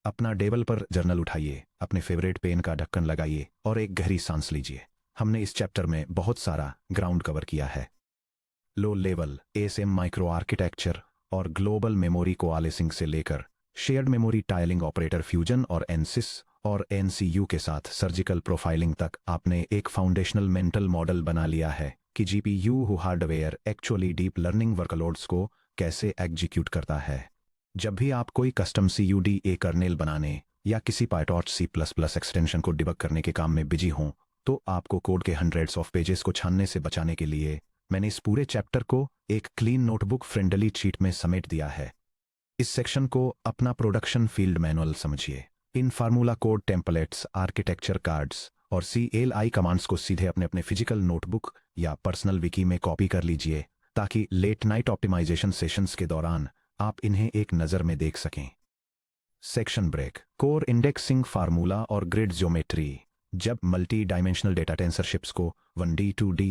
अपना developer journal उठाइए, अपने फेवरेट पेन का ढक्कन लगाइए और एक गहरी सांस लीजिए। हमने इस चैप्टर में बहुत सारा ग्राउंड कवर किया है। Low level ASM micro architecture और ग्लोबल मेमोरी कोआलिसिंग से लेकर shared memory tiling operator fusion और एनसिस और एनसीयू के साथ सर्जिकल प्रोफाइलिंग तक आपने एक फाउंडेशनल मेंटल मॉडल बना लिया है कि GPU hardware actually deep learning workloads को कैसे एग्जीक्यूट करता है। जब भी आप कोई कस्टम CUDA कर्नेल बनाने या किसी पायटॉर्च C++ एक्सटेंशन को डिबग करने के काम में बिजी हों, तो आपको कोड के हंड्रेड्स ऑफ पेजेस को छानने से बचाने के लिए मैंने इस पूरे चैप्टर को एक क्लीन नोटबुक फ्रेंडली शीट में समेट दिया है। इस सेक्शन को अपना प्रोडक्शन फील्ड मैनुअल समझिए। इन formula code templates, architecture cards और CLI कमांड्स को सीधे अपने अपने फिजिकल नोटबुक या पर्सनल विकी में कॉपी कर लीजिए ताकि लेट नाइट ऑप्टिमाइजेशन सेशंस के दौरान आप इन्हें एक नज़र में देख सकें। Section break. Core indexing formula और ग्रिड ज्योमेट्री। जब मल्टी डायमेंशनल डेटा टेंसरशिप्स को 1D 2D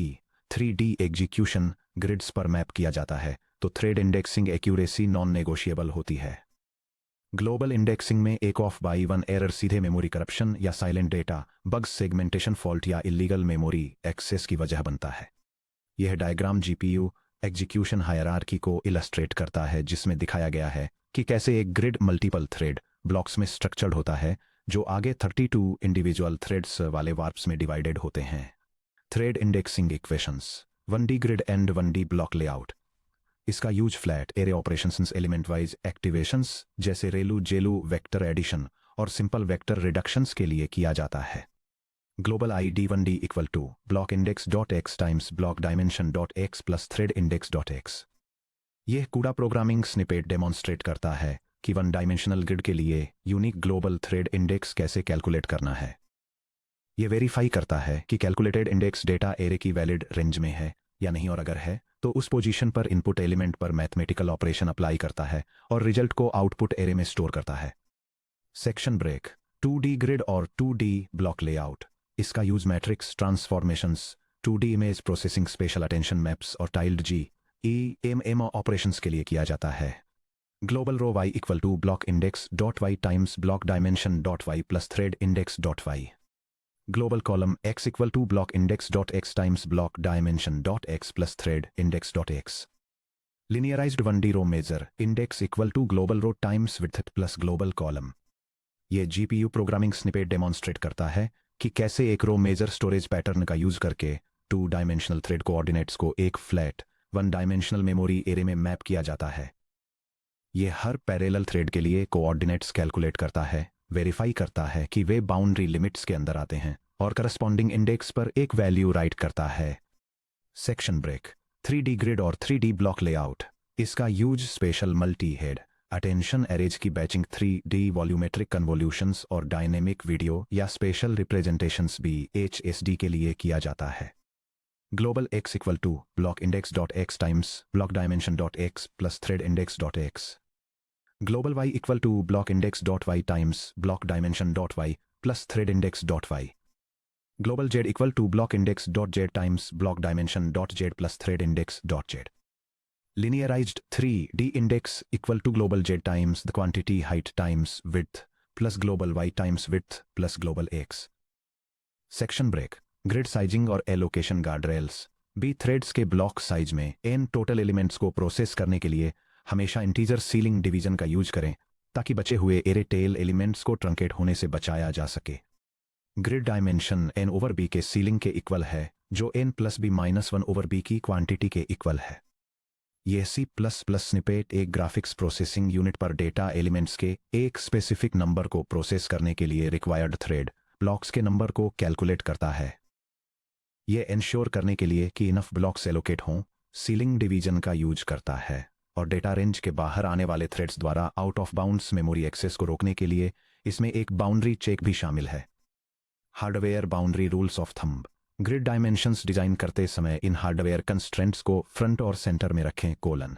3D execution grids पर मैप किया जाता है तो thread indexing accuracy non negotiable होती है। ग्लोबल इंडेक्सिंग में एक ऑफ बाई वन एरर सीधे मेमोरी करप्शन या silent data bugs, segmentation fault या इलीगल मेमोरी एक्सेस की वजह बनता है। यह डायग्राम जीपीयू एग्जीक्यूशन हायरार्की को इलस्ट्रेट करता है, जिसमें दिखाया गया है कि कैसे एक ग्रिड मल्टीपल थ्रेड ब्लॉक्स में स्ट्रक्चर्ड होता है जो आगे 32 इंडिविजुअल थ्रेड्स वाले वार्प्स में डिवाइडेड होते हैं। Thread indexing equations. 1D grid and 1D block layout. इसका use flat array operations, element wise activations जैसे रेलू जेलू वेक्टर एडिशन और सिंपल वेक्टर रिडक्शंस के लिए किया जाता है। Global ID1D equal to block index dot X times block dimension dot X plus thread index dot X. यह CUDA programming snippet demonstrate करता है कि वन डायमेंशनल ग्रिड के लिए यूनिक ग्लोबल थ्रेड इंडेक्स कैसे कैलकुलेट करना है। यह वेरीफाई करता है कि कैलकुलेटेड इंडेक्स डेटा एरे की वैलिड रेंज में है या नहीं, और अगर है तो उस पोजीशन पर इनपुट एलिमेंट पर मैथमेटिकल ऑपरेशन अप्लाई करता है और रिजल्ट को आउटपुट एरे में स्टोर करता है। Section break. 2D ग्रिड और 2D ब्लॉक लेआउट। इसका use matrix transformations, 2D image processing, spatial attention maps और टाइल्ड GEMM ऑपरेशंस के लिए किया जाता है। Global row y equal to block index dot y times block dimension dot y plus thread index dot y। Global column x equal to block index dot x times block dimension dot x plus thread index dot x। Linearised 1D row major index equal to global row times width plus global column. यह GPU programming snippet demonstrate करता है कि कैसे एक row major storage pattern का use करके 2 dimensional thread coordinates को एक फ्लैट 1 डायमेंशनल मेमोरी एरे में मैप किया जाता है। यह हर पैरेलल थ्रेड के लिए कोऑर्डिनेट्स कैलकुलेट करता है, वेरीफाई करता है कि वे बाउंड्री लिमिट्स के अंदर आते हैं और करस्पॉन्डिंग इंडेक्स पर एक वैल्यू राइट करता है। Section break. 3D ग्रिड और 3D ब्लॉक लेआउट। इसका use spatial multi head attention arrays की बैचिंग, 3D वॉल्यूमेट्रिक कन्वोल्यूशंस और डायनेमिक वीडियो या स्पेशल रिप्रेजेंटेशंस BHSD के लिए किया जाता है। Global x equal to block index dot x times block dimension dot x plus thread index dot x। Global y equal to block index dot y times block dimension dot y plus thread index dot y। Global z equal to block index dot z times block dimension dot z plus thread index dot z। Linearized 3D index equal to global z times the quantity height times width plus global y times width plus global x। Section break. Grid sizing और allocation guardrails. B threads के block size में n total elements को process करने के लिए हमेशा integer ceiling division का use करें ताकि बचे हुए एरे टेल एलिमेंट्स को ट्रंकेट होने से बचाया जा सके। Grid dimension n over b के सीलिंग के इक्वल है, जो n plus b minus 1 over b की क्वांटिटी के इक्वल है। यह C++ स्निपेट एक ग्राफिक्स प्रोसेसिंग यूनिट पर डेटा एलिमेंट्स के एक स्पेसिफिक नंबर को प्रोसेस करने के लिए रिक्वायर्ड थ्रेड ब्लॉक्स के नंबर को कैलकुलेट करता है। यह इंश्योर करने के लिए कि इनफ ब्लॉक्स एलोकेट हों, सीलिंग डिवीजन का यूज करता है और डेटा रेंज के बाहर आने वाले थ्रेड्स द्वारा out of bounds memory access को रोकने के लिए इसमें एक बाउंड्री चेक भी शामिल है। Hardware boundary rules of thumb. Grid dimensions design करते समय इन हार्डवेयर कंस्ट्रेंट्स को फ्रंट और सेंटर में रखें कोलन।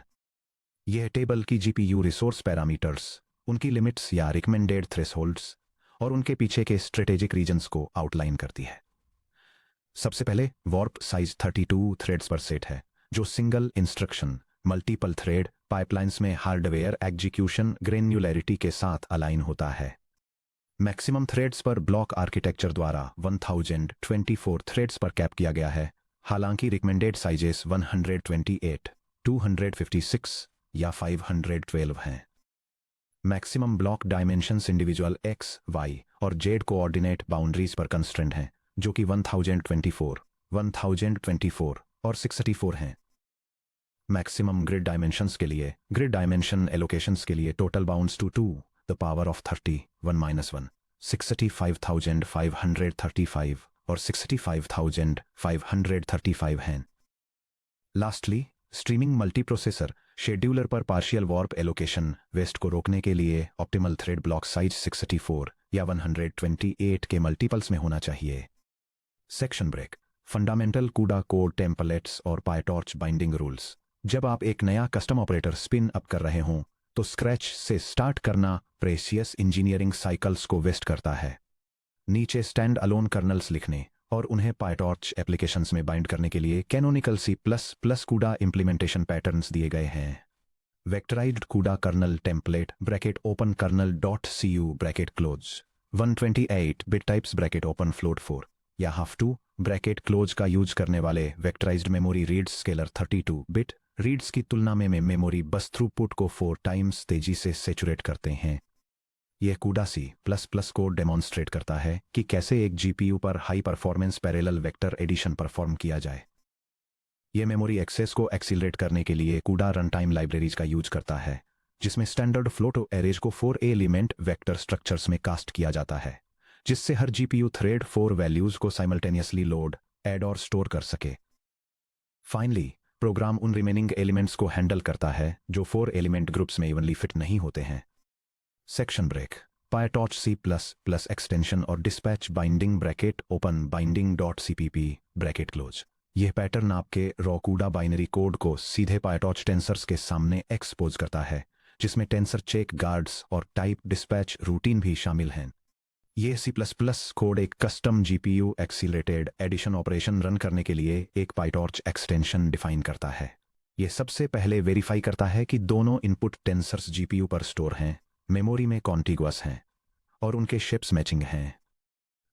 यह टेबल की जीपीयू रिसोर्स पैरामीटर्स, उनकी लिमिट्स या रिकमेंडेड थ्रेशोल्ड्स और उनके पीछे के स्ट्रेटेजिक रीजन्स को आउटलाइन करती है। सबसे पहले वॉर्प साइज 32 थ्रेड्स पर सेट है, जो single instruction multiple thread pipelines में हार्डवेयर एग्जीक्यूशन ग्रेन्युलैरिटी के साथ अलाइन होता है। मैक्सिमम थ्रेड्स पर ब्लॉक आर्किटेक्चर द्वारा 1024 थ्रेड्स पर कैप किया गया है, हालांकि रिकमेंडेड साइजेस 128, 256 या 512 हैं। Maximum block dimensions individual x, y और जेड कोऑर्डिनेट बाउंड्रीज पर कंस्ट्रेंट हैं, जो कि 1024 और 64 हैं। मैक्सिमम ग्रिड डायमेंशंस के लिए ग्रिड डायमेंशन एलोकेशंस के लिए total bounds to 2 the power of 30 1 65,535 और 65,535 हैं। लास्टली, स्ट्रीमिंग मल्टीप्रोसेसर शेड्यूलर पर पार्शियल वॉर्प एलोकेशन वेस्ट को रोकने के लिए ऑप्टिमल थ्रेड ब्लॉक साइज 64 या 128 के मल्टीपल्स में होना चाहिए। Section break. Fundamental CUDA code templates और पायटॉर्च बाइंडिंग रूल्स। जब आप एक नया कस्टम ऑपरेटर स्पिन अप कर रहे हों तो स्क्रैच से स्टार्ट करना प्रेशियस इंजीनियरिंग साइकिल्स को वेस्ट करता है। नीचे स्टैंड अलोन कर्नल्स लिखने और उन्हें पायटॉर्च एप्लीकेशंस में बाइंड करने के लिए canonical C++ CUDA implementation patterns दिए गए हैं। Vectorized CUDA kernel template bracket open kernel dot cu bracket close 128 bit types bracket open float 4 या हाफ टू ब्रैकेट क्लोज का यूज करने वाले vectorized memory reads scalar 32 bit reads की तुलना में मेमोरी बस थ्रूपुट को 4 टाइम्स तेजी से सैचुरेट करते हैं। यह कूडा C++ कोड डेमॉन्स्ट्रेट करता है कि कैसे एक GPU पर high performance parallel vector addition perform किया जाए। यह मेमोरी एक्सेस को एक्सीलरेट करने के लिए कूडा रनटाइम लाइब्रेरीज का यूज करता है, जिसमें स्टैंडर्ड फ्लोट एरेज को 4 एलिमेंट वेक्टर स्ट्रक्चर्स में कास्ट किया जाता है, जिससे हर GPU थ्रेड 4 वैल्यूज को साइमल्टेनियसली लोड, ऐड और स्टोर कर सके। फाइनली, प्रोग्राम उन रिमेनिंग एलिमेंट्स को हैंडल करता है जो 4 एलिमेंट ग्रुप्स में इवनली फिट नहीं होते हैं। Section break. PyTorch C++ extension और dispatch binding bracket open binding dot cpp bracket close. यह पैटर्न आपके रॉ कूडा बाइनरी कोड को सीधे पायटॉर्च टेंसर्स के सामने एक्सपोज करता है, जिसमें टेंसर चेक गार्ड्स और टाइप डिस्पैच रूटीन भी शामिल हैं। यह C++ कोड एक custom GPU accelerated addition operation run करने के लिए एक पायटॉर्च एक्सटेंशन डिफाइन करता है। यह सबसे पहले वेरीफाई करता है कि दोनों इनपुट टेंसर्स GPU पर स्टोर हैं, मेमोरी में कॉन्टिगुअस हैं और उनके शेप्स मैचिंग हैं।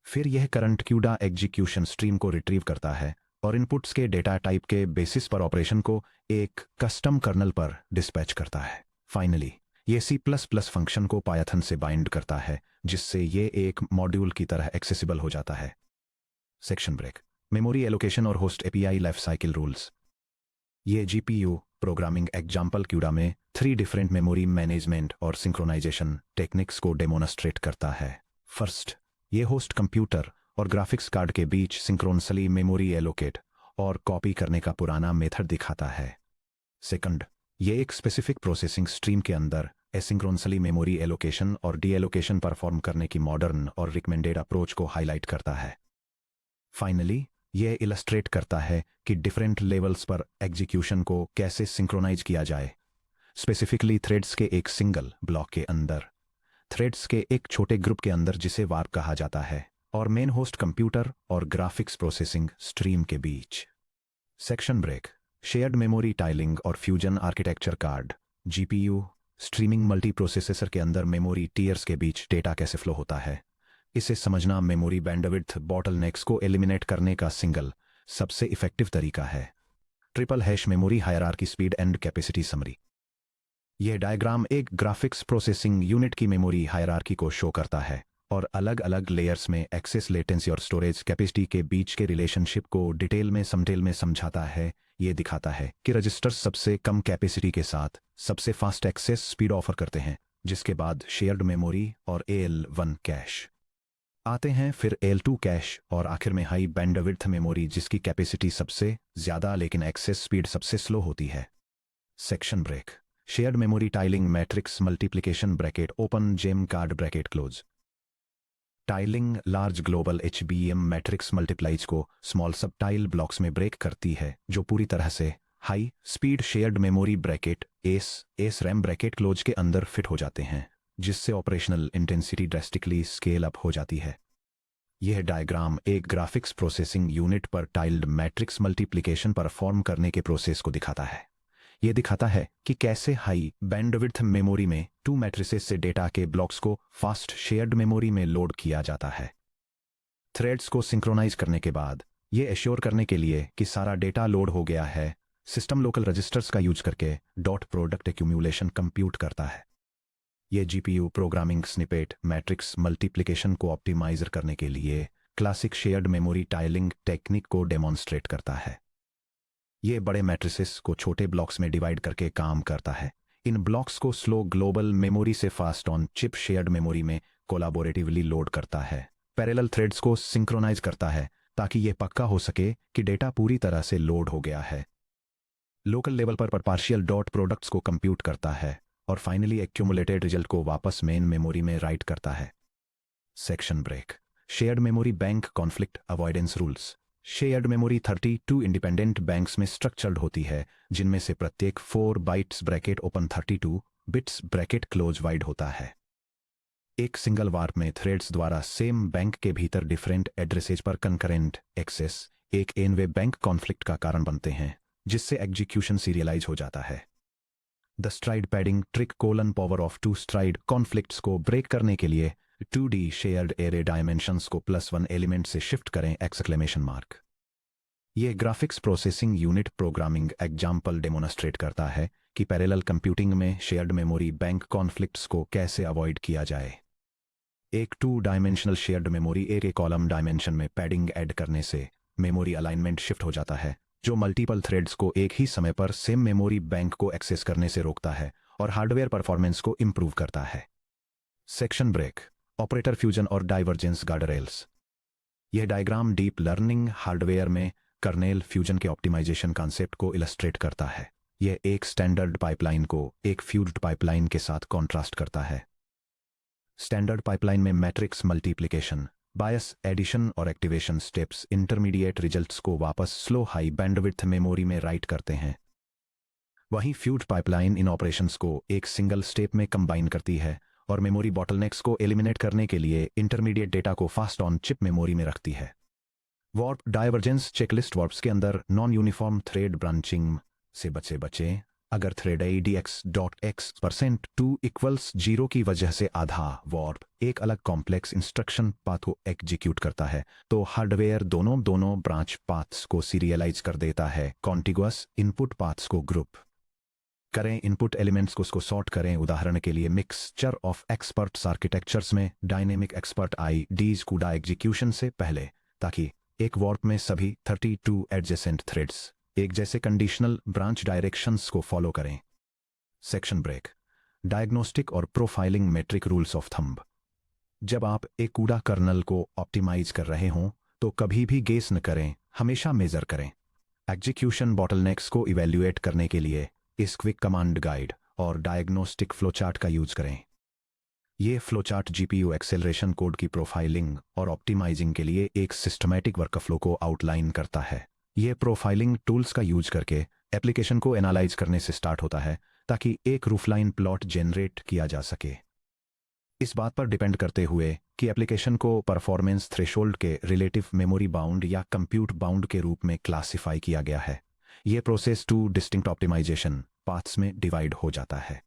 फिर यह करंट कूडा एग्जीक्यूशन स्ट्रीम को रिट्रीव करता है और इनपुट्स के डेटा टाइप के बेसिस पर ऑपरेशन को एक कस्टम कर्नल पर डिस्पैच करता है। फाइनली, यह C++ फंक्शन को पायथन से बाइंड करता है, जिससे यह एक मॉड्यूल की तरह एक्सेसिबल हो जाता है। Section break. मेमोरी एलोकेशन और host API life cycle rules. ये GPU प्रोग्रामिंग एग्जाम्पल कूडा में 3 डिफरेंट मेमोरी मैनेजमेंट और सिंक्रोनाइजेशन टेक्निक्स को डेमोन्स्ट्रेट करता है। फर्स्ट, ये होस्ट कंप्यूटर और ग्राफिक्स कार्ड के बीच सिंक्रोनसली मेमोरी एलोकेट और कॉपी करने का पुराना मेथड दिखाता है। सेकंड, ये एक स्पेसिफिक प्रोसेसिंग स्ट्रीम के अंदर एसिंक्रोनसली मेमोरी एलोकेशन और डी एलोकेशन परफॉर्म करने की मॉडर्न और रिकमेंडेड अप्रोच को हाईलाइट करता है। फाइनली, यह इलस्ट्रेट करता है कि डिफरेंट लेवल्स पर एग्जीक्यूशन को कैसे सिंक्रोनाइज किया जाए, स्पेसिफिकली थ्रेड्स के एक सिंगल ब्लॉक के अंदर, थ्रेड्स के एक छोटे ग्रुप के अंदर जिसे वार्प कहा जाता है, और मेन होस्ट कंप्यूटर और ग्राफिक्स प्रोसेसिंग स्ट्रीम के बीच। Section break. Shared memory tiling और fusion architecture card. GPU streaming multiprocessor के अंदर मेमोरी टीयर्स के बीच डेटा कैसे फ्लो होता है, इसे समझना मेमोरी बैंडविड्थ बॉटलनेक्स को एलिमिनेट करने का सिंगल सबसे इफेक्टिव तरीका है। Triple hash memory hierarchy speed and capacity summary. यह डायग्राम एक ग्राफिक्स प्रोसेसिंग यूनिट की मेमोरी हायरार्की को शो करता है और अलग अलग लेयर्स में एक्सेस लेटेंसी और स्टोरेज कैपेसिटी के बीच के रिलेशनशिप को डिटेल में समझाता है। यह दिखाता है कि रजिस्टर्स सबसे कम कैपेसिटी के साथ सबसे फास्ट एक्सेस स्पीड ऑफर करते हैं, जिसके बाद शेयर्ड मेमोरी और AL1 कैश आते हैं, फिर AL2 कैश और आखिर में हाई बैंडविड्थ मेमोरी जिसकी कैपेसिटी सबसे ज्यादा लेकिन एक्सेस स्पीड सबसे स्लो होती है। Section break. Shared memory tiling matrix multiplication bracket open GEMM card bracket close. Tiling large global HBM matrix multiplies को स्मॉल सब टाइल ब्लॉक्स में ब्रेक करती है, जो पूरी तरह से high speed shared memory bracket SRAM bracket close के अंदर फिट हो जाते हैं, जिससे operational intensity drastically scale up हो जाती है। यह डायग्राम एक ग्राफिक्स प्रोसेसिंग यूनिट पर टाइल्ड मैट्रिक्स मल्टीप्लिकेशन परफॉर्म करने के प्रोसेस को दिखाता है। ये दिखाता है कि कैसे हाई बैंडविड्थ मेमोरी में 2 मैट्रिसेस से डेटा के ब्लॉक्स को फास्ट शेयर्ड मेमोरी में लोड किया जाता है। थ्रेड्स को सिंक्रोनाइज करने के बाद ये एश्योर करने के लिए कि सारा डेटा लोड हो गया है, सिस्टम लोकल रजिस्टर्स का यूज करके डॉट प्रोडक्ट एक्यूमुलेशन कंप्यूट करता है। ये GPU programming snippet matrix multiplication को ऑप्टिमाइज करने के लिए classic shared memory tiling technique को डेमोन्स्ट्रेट करता है। ये बड़े मैट्रिसेस को छोटे ब्लॉक्स में डिवाइड करके काम करता है। इन ब्लॉक्स को स्लो ग्लोबल मेमोरी से fast on chip shared memory में कोलाबोरेटिवली लोड करता है। पैरेलल थ्रेड्स को सिंक्रोनाइज करता है ताकि यह पक्का हो सके कि डेटा पूरी तरह से लोड हो गया है। लोकल लेवल पर पार्शियल डॉट प्रोडक्ट्स को कंप्यूट करता है और फाइनली एक्यूमुलेटेड रिजल्ट को वापस मेन मेमोरी में राइट करता है। Section break. Shared memory bank conflict avoidance rules. Shared memory 32 independent banks में स्ट्रक्चर्ड होती है, जिनमें से प्रत्येक 4 bytes bracket open 32 bits bracket close wide होता है। एक सिंगल वार्प में थ्रेड्स द्वारा सेम बैंक के भीतर डिफरेंट एड्रेसेज पर कंकरेंट एक्सेस एक एन-वे बैंक कॉन्फ्लिक्ट का कारण बनते हैं, जिससे एग्जीक्यूशन सीरियलाइज हो जाता है। The STRIDE padding trick power of 2 STRIDE conflicts को ब्रेक करने के लिए 2D शेयर्ड एरे डायमेंशंस को +1 एलिमेंट से शिफ्ट करें! ये graphics processing unit programming example demonstrate करता है कि पैरेलल कंप्यूटिंग में शेयर्ड मेमोरी बैंक कॉन्फ्लिक्ट्स को कैसे अवॉइड किया जाए। एक 2 dimensional shared memory array column dimension में पैडिंग ऐड करने से मेमोरी अलाइनमेंट शिफ्ट हो जाता है, जो मल्टीपल थ्रेड्स को एक ही समय पर सेम मेमोरी बैंक को एक्सेस करने से रोकता है और हार्डवेयर परफॉर्मेंस को इंप्रूव करता है। Section break. ऑपरेटर फ्यूजन और डाइवर्जेंस गार्डरेल्स। यह डायग्राम डीप लर्निंग हार्डवेयर में कर्नेल फ्यूजन के ऑप्टिमाइजेशन कॉन्सेप्ट को इलस्ट्रेट करता है। यह एक स्टैंडर्ड पाइपलाइन को एक फ्यूज्ड पाइपलाइन के साथ कॉन्ट्रास्ट करता है। स्टैंडर्ड पाइपलाइन में मैट्रिक्स मल्टीप्लिकेशन, बायस एडिशन और एक्टिवेशन स्टेप्स इंटरमीडिएट रिजल्ट्स को वापस स्लो हाई बैंडविड्थ मेमोरी में राइट करते हैं। वहीं फ्यूज्ड पाइपलाइन इन ऑपरेशंस को एक सिंगल स्टेप में कंबाइन करती है और मेमोरी बॉटलनेक्स को एलिमिनेट करने के लिए इंटरमीडिएट डेटा को फास्ट ऑन चिप मेमोरी में रखती है। वार्प डाइवर्जेंस चेकलिस्ट वार्प्स के अंदर नॉन यूनिफॉर्म थ्रेड ब्रांचिंग से बचे। अगर थ्रेड ADX.X% 2 = 0 की वजह से आधा वार्प एक अलग कॉम्प्लेक्स इंस्ट्रक्शन पाथ को एग्जीक्यूट करता है, तो हार्डवेयर दोनों ब्रांच पाथ्स को सीरियलाइज कर देता है। कॉन्टिगुअस इनपुट पाथ्स को ग्रुप करें, इनपुट एलिमेंट्स को सॉर्ट करें। उदाहरण के लिए मिक्सचर ऑफ एक्सपर्ट्स आर्किटेक्चर्स में डायनेमिक एक्सपर्ट IDs कूड़ा एग्जीक्यूशन से पहले, ताकि एक वार्प में सभी 32 एडजेसेंट थ्रेड्स एक जैसे कंडीशनल ब्रांच डायरेक्शंस को फॉलो करें। Section break. डायग्नोस्टिक और profiling metric rules of thumb. जब आप एक कूड़ा कर्नल को ऑप्टिमाइज कर रहे हों तो कभी भी गेस न करें, हमेशा मेजर करें। एग्जीक्यूशन बॉटलनेक्स को इवैल्यूएट करने के लिए इस क्विक कमांड गाइड और डायग्नोस्टिक फ्लोचार्ट का यूज करें। ये फ्लोचार्ट जीपीयू एक्सेलरेशन कोड की प्रोफाइलिंग और ऑप्टिमाइजिंग के लिए एक सिस्टमैटिक वर्कफ्लो को आउटलाइन करता है। ये प्रोफाइलिंग टूल्स का यूज करके एप्लीकेशन को एनालाइज करने से स्टार्ट होता है, ताकि एक रूफलाइन प्लॉट जनरेट किया जा सके। इस बात पर डिपेंड करते हुए कि एप्लीकेशन को परफॉर्मेंस थ्रेशोल्ड के रिलेटिव मेमोरी बाउंड या कंप्यूट बाउंड के रूप में क्लासिफाई किया गया है। यह प्रोसेस 2 डिस्टिंक्ट ऑप्टिमाइजेशन पाथ्स में डिवाइड हो जाता है।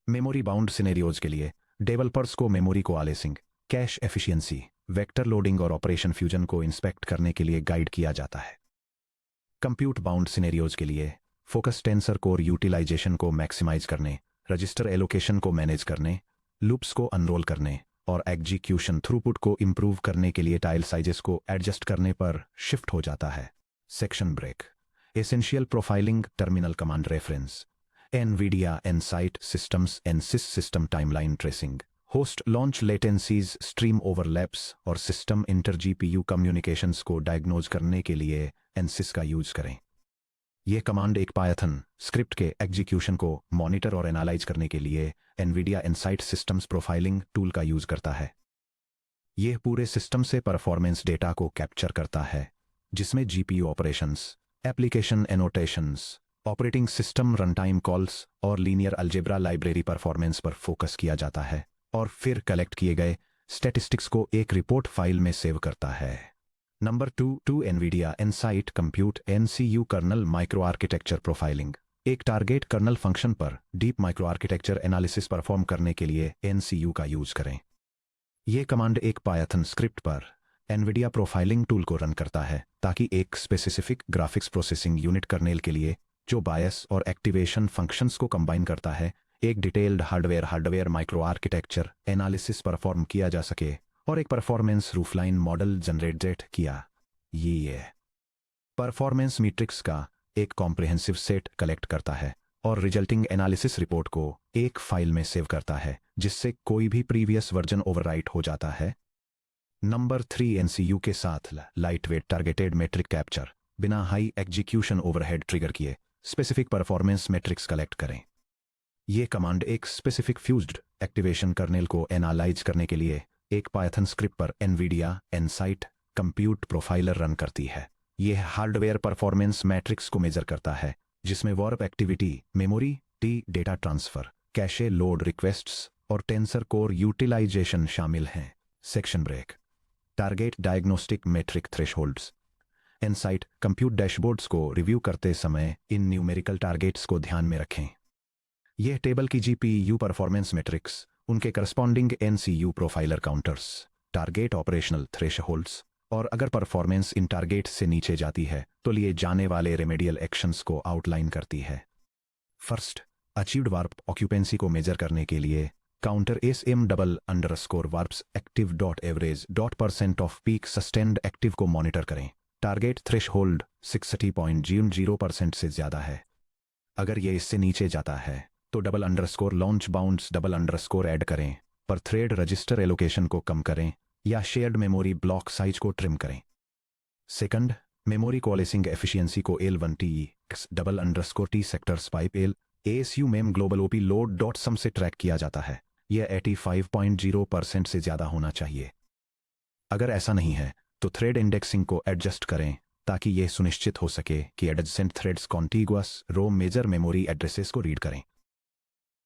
मेमोरी बाउंड सिनेरियोज के लिए डेवलपर्स को मेमोरी को aliasing, cash efficiency, vector loading और ऑपरेशन फ्यूजन को इंस्पेक्ट करने के लिए गाइड किया जाता है। कंप्यूट बाउंड सिनेरियोज के लिए फोकस टेंसर कोर यूटिलाइजेशन को मैक्सिमाइज करने, रजिस्टर एलोकेशन को मैनेज करने, लूप्स को अनरोल करने और एग्जीक्यूशन थ्रूपुट को इंप्रूव करने के लिए टाइल साइजेस को एडजस्ट करने पर शिफ्ट हो जाता है। Section break. Essential profiling terminal command reference. NVIDIA Nsight systems NSYS system timeline tracing, host launch latencies, stream overlaps और सिस्टम इंटर GPU कम्युनिकेशंस को डायग्नोज करने के लिए NSYS का यूज करें। यह कमांड एक पायथन स्क्रिप्ट के एग्जीक्यूशन को मॉनिटर और एनालाइज करने के लिए NVIDIA Nsight systems profiling tool का यूज करता है। यह पूरे सिस्टम से परफॉर्मेंस डेटा को कैप्चर करता है, जिसमें GPU operations, application annotations, operating system runtime calls और लीनियर अलजेब्रा लाइब्रेरी परफॉर्मेंस पर फोकस किया जाता है, और फिर कलेक्ट किए गए स्टैटिस्टिक्स को एक रिपोर्ट फाइल में सेव करता है। Number 2 NVIDIA Nsight compute NCU kernel micro architecture profiling. एक टारगेट कर्नल फंक्शन पर deep micro architecture analysis perform करने के लिए NCU का यूज करें। यह कमांड एक पायथन स्क्रिप्ट पर एनवीडिया प्रोफाइलिंग टूल को रन करता है ताकि एक specific graphics processing unit kernel के लिए जो बायस और एक्टिवेशन फंक्शंस को कंबाइन करता है एक detailed hardware micro architecture analysis perform किया जा सके और एक परफॉर्मेंस रूफलाइन मॉडल जनरेट किया। ये परफॉर्मेंस मैट्रिक्स का एक कॉम्प्रिहेंसिव सेट कलेक्ट करता है और रिजल्टिंग एनालिसिस रिपोर्ट को एक फाइल में सेव करता है जिससे कोई भी प्रीवियस वर्जन ओवरराइट हो जाता है। नंबर 3 NCU के साथ light weight targeted metric capture बिना हाई एग्जीक्यूशन ओवरहेड ट्रिगर किए स्पेसिफिक परफॉर्मेंस मेट्रिक्स कलेक्ट करें। यह कमांड एक स्पेसिफिक फ्यूज्ड एक्टिवेशन कर्नेल को एनालाइज करने के लिए एक पायथन स्क्रिप्ट पर NVIDIA Nsight compute profiler run करती है। यह हार्डवेयर परफॉर्मेंस मैट्रिक्स को मेजर करता है जिसमें वार्प एक्टिविटी, मेमोरी टी data transfer, cache load requests और टेंसर कोर यूटिलाइजेशन शामिल हैं। Section break. Target diagnostic metric thresholds. Insight compute dashboards को रिव्यू करते समय इन न्यूमेरिकल टारगेट्स को ध्यान में रखें। यह टेबल की GPU परफॉर्मेंस मेट्रिक्स, उनके corresponding NCU profiler counters, target operational thresholds और अगर परफॉर्मेंस इन टारगेट से नीचे जाती है तो लिए जाने वाले रेमेडियल एक्शंस को आउटलाइन करती है। फर्स्ट, अचीव्ड वार्प ऑक्यूपेंसी को मेजर करने के लिए counter SM_warps active.average.% off peak sustained active को मॉनिटर करें। टारगेट थ्रेशहोल्ड 60.00% से ज्यादा है। अगर ये इससे नीचे जाता है तो _launch bounds _ ऐड करें, पर थ्रेड रजिस्टर एलोकेशन को कम करें या शेयर्ड मेमोरी ब्लॉक साइज को ट्रिम करें। सेकंड, मेमोरी कोलेसिंग एफिशिएंसी को L1TX_T sectors pipe ASU ma'am global OP load.sum से ट्रैक किया जाता है। यह 85.0% से ज्यादा होना चाहिए। अगर ऐसा नहीं है तो थ्रेड इंडेक्सिंग को एडजस्ट करें ताकि यह सुनिश्चित हो सके कि adjacent threads contiguous row major memory addresses को रीड करें।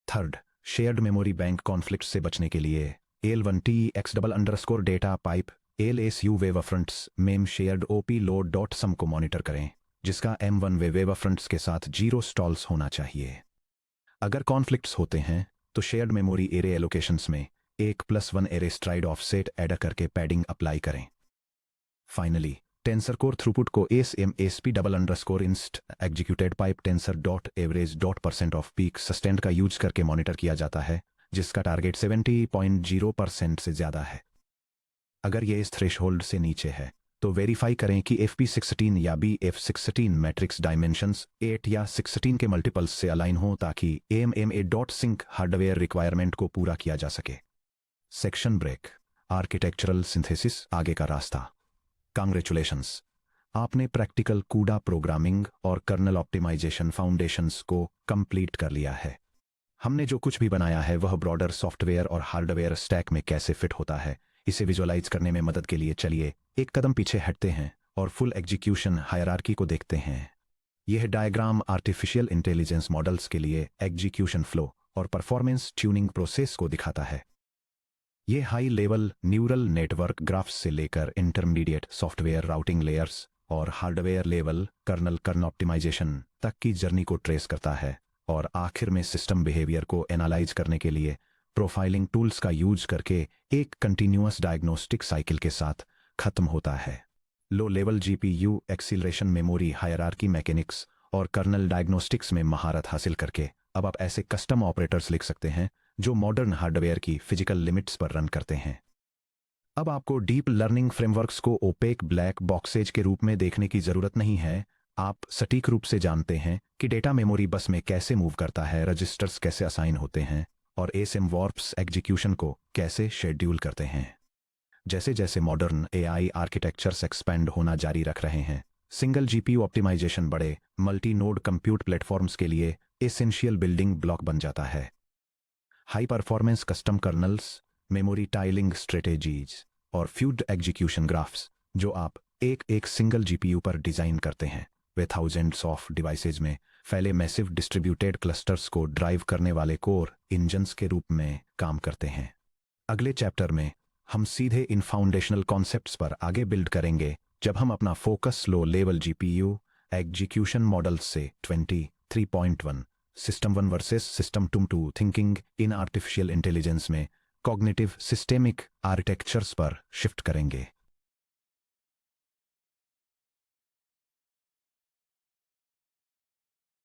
Third, shared memory bank conflict से बचने के लिए L1TX_ data pipe LSU wavefronts mem shared OP load.sum को मॉनिटर करें जिसका M1 वेवफ्रंट्स के साथ 0 स्टॉल्स होना चाहिए। अगर कॉन्फ्लिक्ट्स होते हैं तो शेयर्ड मेमोरी एरे एलोकेशंस में 1+1 एरे स्ट्राइड ऑफसेट ऐड करके पैडिंग अप्लाई करें। फाइनली, टेंसर कोर थ्रूपुट को ASP_inst executed pipe tensor.average.% off peak sustained का यूज करके मॉनिटर किया जाता है जिसका टारगेट 70.0% से ज्यादा है। अगर ये इस थ्रेशहोल्ड से नीचे है तो वेरीफाई करें कि FP16 या BF16 मैट्रिक्स डायमेंशंस 8 या 16 के मल्टीपल्स से अलाइन हो ताकि AMMA.sync हार्डवेयर रिक्वायरमेंट को पूरा किया जा सके। Section break. आर्किटेक्चरल सिंथेसिस, आगे का रास्ता। कांग्रेचुलेशंस, आपने प्रैक्टिकल कूडा प्रोग्रामिंग और कर्नल ऑप्टिमाइजेशन फाउंडेशंस को कंप्लीट कर लिया है। हमने जो कुछ भी बनाया है वह ब्रॉडर सॉफ्टवेयर और हार्डवेयर स्टैक में कैसे फिट होता है इसे विजुअलाइज करने में मदद के लिए चलिए एक कदम पीछे हटते हैं और फुल एग्जीक्यूशन हायरार्की को देखते हैं। यह डायग्राम आर्टिफिशियल इंटेलिजेंस मॉडल्स के लिए एग्जीक्यूशन फ्लो और परफॉर्मेंस ट्यूनिंग प्रोसेस को दिखाता है। यह high level neural network graphs से लेकर इंटरमीडिएट सॉफ्टवेयर राउटिंग लेयर्स और हार्डवेयर लेवल कर्नल ऑप्टिमाइजेशन तक की जर्नी को ट्रेस करता है और आखिर में सिस्टम बिहेवियर को एनालाइज करने के लिए प्रोफाइलिंग टूल्स का यूज करके एक कंटिन्यूअस डायग्नोस्टिक साइकिल के साथ खत्म होता है। Low level GPU acceleration, memory hierarchy mechanics और कर्नल डायग्नोस्टिक्स में महारत हासिल करके अब आप ऐसे कस्टम ऑपरेटर्स लिख सकते हैं जो मॉडर्न हार्डवेयर की फिजिकल लिमिट्स पर रन करते हैं। अब आपको डीप लर्निंग फ्रेमवर्क्स को ओपेक ब्लैक बॉक्सेज के रूप में देखने की जरूरत नहीं है। आप सटीक रूप से जानते हैं कि डेटा मेमोरी बस में कैसे मूव करता है, रजिस्टर्स कैसे असाइन होते हैं और ASM वार्प्स एग्जीक्यूशन को कैसे शेड्यूल करते हैं। जैसे जैसे मॉडर्न AI आर्किटेक्चर्स एक्सपेंड होना जारी रख रहे हैं, सिंगल GPU ऑप्टिमाइजेशन बड़े मल्टी नोड कंप्यूट प्लेटफॉर्म्स के लिए एसेंशियल बिल्डिंग ब्लॉक बन जाता है। High performance custom colonel's, memory tiling strategies और फ्यूज्ड एग्जीक्यूशन ग्राफ्स जो आप एक सिंगल GPU पर डिजाइन करते हैं वे थाउजेंड्स ऑफ डिवाइसेज में फैले मैसिव डिस्ट्रीब्यूटेड क्लस्टर्स को ड्राइव करने वाले कोर इंजन्स के रूप में काम करते हैं। अगले चैप्टर में हम सीधे इन फाउंडेशनल कॉन्सेप्ट्स पर आगे बिल्ड करेंगे जब हम अपना focus low level GPU execution models से 20 3.1 system 1 versus system 2 thinking in artificial intelligence में कॉग्निटिव सिस्टेमिक आर्किटेक्चर्स पर शिफ्ट करेंगे।